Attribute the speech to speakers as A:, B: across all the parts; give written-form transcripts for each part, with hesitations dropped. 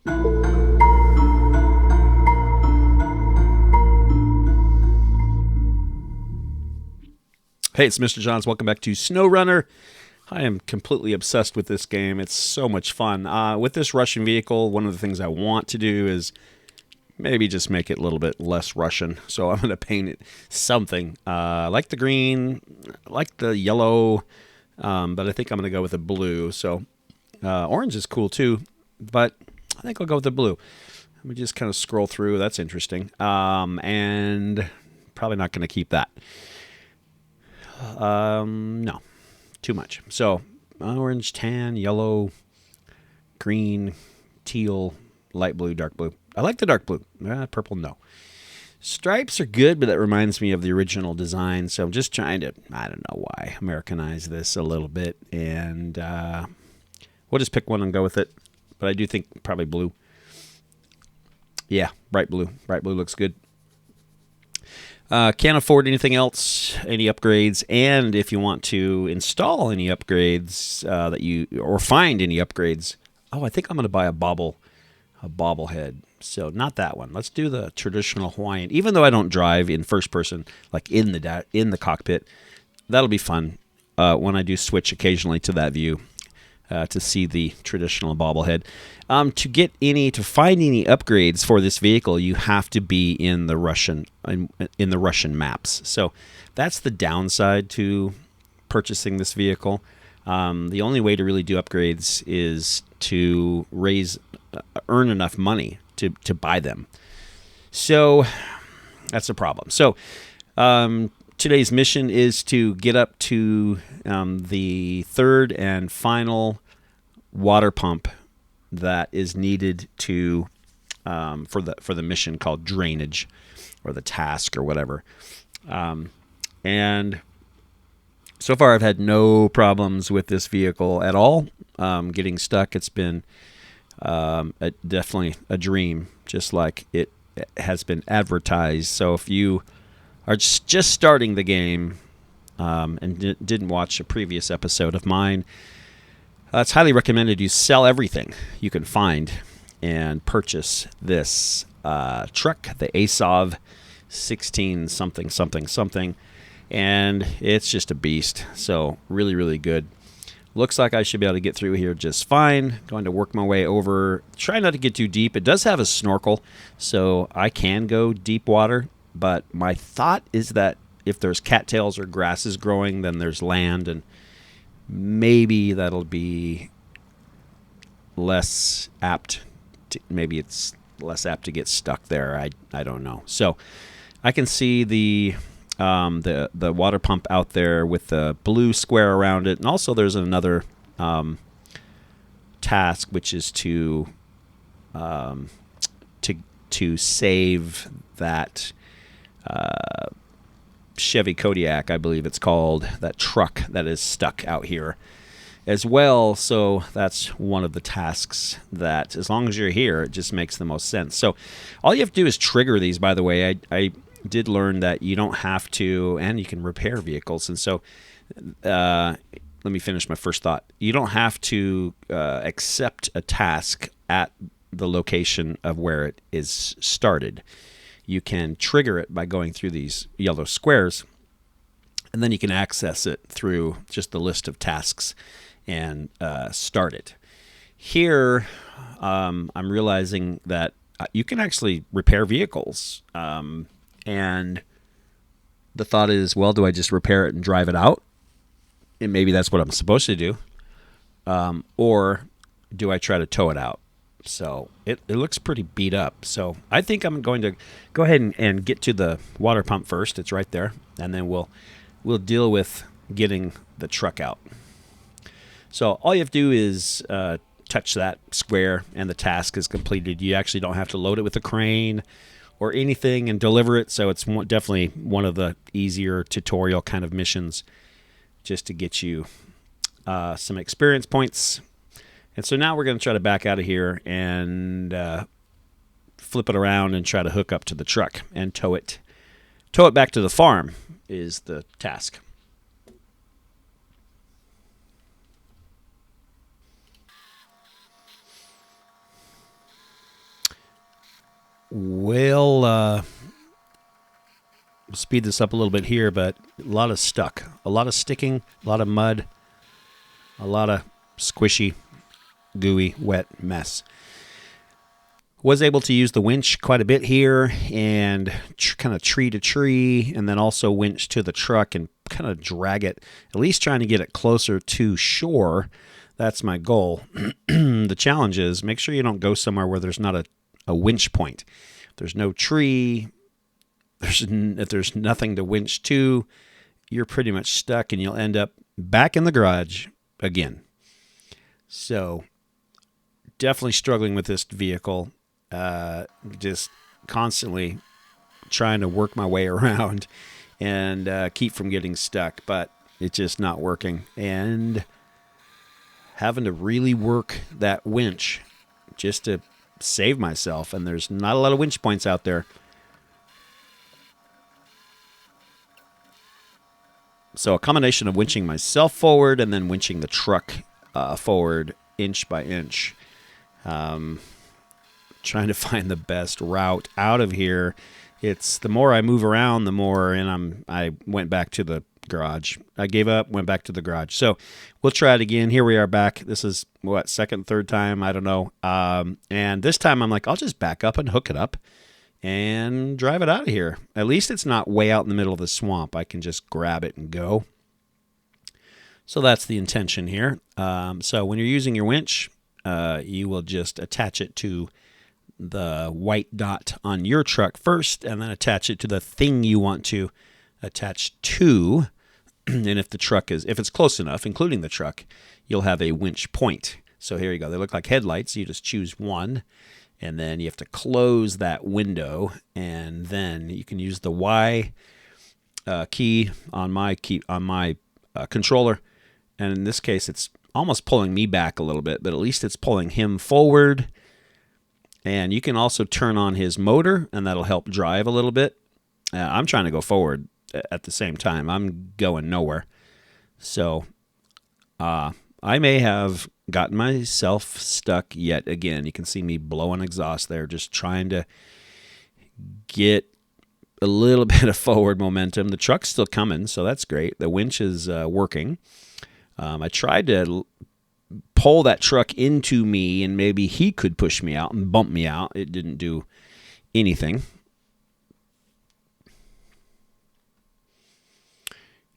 A: Hey, it's Mr. Johns. Welcome back to Snowrunner. I am completely obsessed with this game. It's so much fun. With this Russian vehicle, one of the things I want to do is maybe just make it a little bit less Russian. So I'm going to paint it something. I like the green, I like the yellow, but I think I'm going to go with the blue. So orange is cool too, but I think I'll go with the blue. Let me just kind of scroll through. That's interesting. And probably not going to keep that. No, too much. So orange, tan, yellow, green, teal, light blue, dark blue. I like the dark blue. Purple, no. Stripes are good, but that reminds me of the original design. So I'm just trying to, I don't know why, Americanize this a little bit. And we'll just pick one and go with it. But I do think probably blue. Yeah, bright blue. Bright blue looks good. Can't afford anything else, any upgrades, and if you want to install any upgrades or find any upgrades, I think I'm going to buy a bobblehead. So not that one. Let's do the traditional Hawaiian. Even though I don't drive in first person, like in the cockpit, that'll be fun when I do switch occasionally to that view. To see the traditional bobblehead. To find any upgrades for this vehicle, you have to be in the Russian maps. So that's the downside to purchasing this vehicle. The only way to really do upgrades is to earn enough money to buy them. So that's a problem. So today's mission is to get up to the third and final water pump that is needed to for the mission called drainage, or the task, or whatever. And so far, I've had no problems with this vehicle at all. Getting stuck, it's been definitely a dream, just like it has been advertised. So if you are just starting the game and didn't watch a previous episode of mine, it's highly recommended you sell everything you can find and purchase this truck, the Asov 16 something something something, and it's just a beast. So really, really good. Looks like I should be able to get through here just fine. Going to work my way over. Try not to get too deep. It does have a snorkel, so I can go deep water. But my thought is that if there's cattails or grasses growing, then there's land, and maybe that'll be less apt. Maybe it's less apt to get stuck there. I don't know. So I can see the water pump out there with the blue square around it, and also there's another task, which is to save that Chevy Kodiak, I believe it's called, that truck that is stuck out here as well. So that's one of the tasks that, as long as you're here, it just makes the most sense. So all you have to do is trigger these. By the way, I did learn that you don't have to, and you can repair vehicles. And so let me finish my first thought. You don't have to accept a task at the location of where it is started. You can trigger it by going through these yellow squares, and then you can access it through just the list of tasks and start it. Here, I'm realizing that you can actually repair vehicles. And the thought is, well, do I just repair it and drive it out? And maybe that's what I'm supposed to do. Or do I try to tow it out? So it looks pretty beat up. So I think I'm going to go ahead and get to the water pump first. It's right there. And then we'll deal with getting the truck out. So all you have to do is touch that square and the task is completed. You actually don't have to load it with a crane or anything and deliver it. So it's definitely one of the easier tutorial kind of missions, just to get you some experience points. And so now we're going to try to back out of here and flip it around and try to hook up to the truck and tow it back to the farm is the task. We'll speed this up a little bit here, but a lot of stuck, a lot of sticking, a lot of mud, a lot of squishy, gooey, wet mess. Was able to use the winch quite a bit here and kind of tree to tree, and then also winch to the truck and kind of drag it, at least trying to get it closer to shore. That's my goal. The challenge is make sure you don't go somewhere where there's not a winch point. If there's no tree, if there's nothing to winch to, you're pretty much stuck and you'll end up back in the garage again. So definitely struggling with this vehicle. Just constantly trying to work my way around and keep from getting stuck, but it's just not working. And having to really work that winch just to save myself, and there's not a lot of winch points out there. So a combination of winching myself forward and then winching the truck forward inch by inch. Trying to find the best route out of here. It's the more I move around, the more, and I went back to the garage. I gave up, went back to the garage. So we'll try it again. Here we are back. This is what, second, third time? I don't know. And this time I'm like, I'll just back up and hook it up and drive it out of here. At least it's not way out in the middle of the swamp. I can just grab it and go. So that's the intention here. So when you're using your winch, you will just attach it to the white dot on your truck first, and then attach it to the thing you want to attach to. And if it's close enough, including the truck, you'll have a winch point. So here you go. They look like headlights. You just choose one, and then you have to close that window, and then you can use the Y key on my controller. And in this case, it's almost pulling me back a little bit, but at least it's pulling him forward. And you can also turn on his motor, and that'll help drive a little bit. I'm trying to go forward at the same time. I'm going nowhere. So I may have gotten myself stuck yet again. You can see me blowing exhaust there, just trying to get a little bit of forward momentum. The truck's still coming, so that's great. The winch is working. I tried to pull that truck into me, and maybe he could push me out and bump me out. It didn't do anything.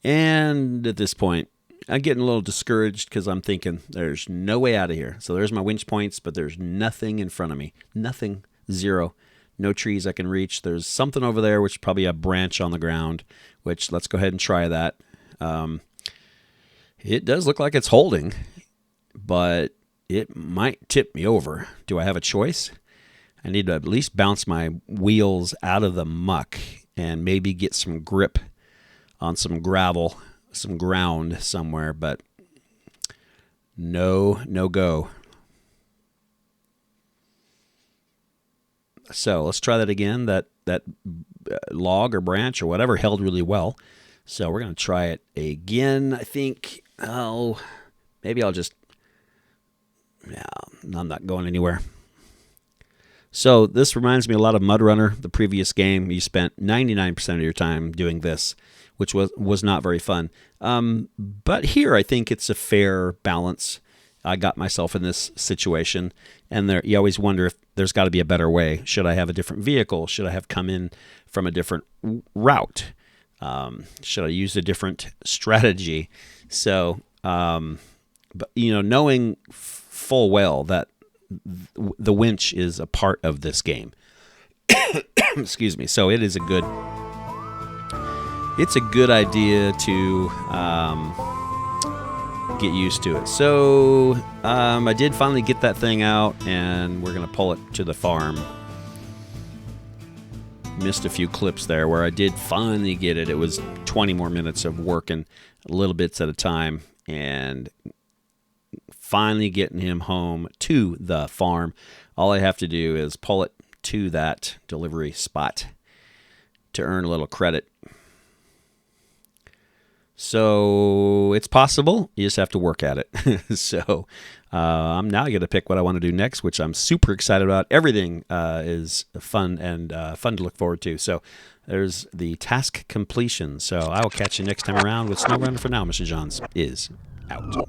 A: And at this point, I'm getting a little discouraged because I'm thinking there's no way out of here. So there's my winch points, but there's nothing in front of me. Nothing. Zero. No trees I can reach. There's something over there, which is probably a branch on the ground, which let's go ahead and try that. It does look like it's holding, but it might tip me over. Do I have a choice? I need to at least bounce my wheels out of the muck and maybe get some grip on some gravel, some ground somewhere, but no go. So let's try that again. That log or branch or whatever held really well. So we're going to try it again. I think, maybe I'll just, I'm not going anywhere. So this reminds me a lot of Mud Runner, the previous game. You spent 99% of your time doing this, which was not very fun. But here I think it's a fair balance. I got myself in this situation, and you always wonder if there's got to be a better way. Should I have a different vehicle? Should I have come in from a different route? Should I use a different strategy? So, but knowing full well that the winch is a part of this game. Excuse me. So it's a good idea to get used to it. So I did finally get that thing out, and we're going to pull it to the farm. Missed a few clips there where I did finally get it. It was 20 more minutes of working little bits at a time, and finally getting him home to the farm. All I have to do is pull it to that delivery spot to earn a little credit. So it's possible. You just have to work at it. So I'm now going to pick what I want to do next, which I'm super excited about. Everything is fun and fun to look forward to. So there's the task completion. So I will catch you next time around with Snowrunner. For now, Mr. Johns is out.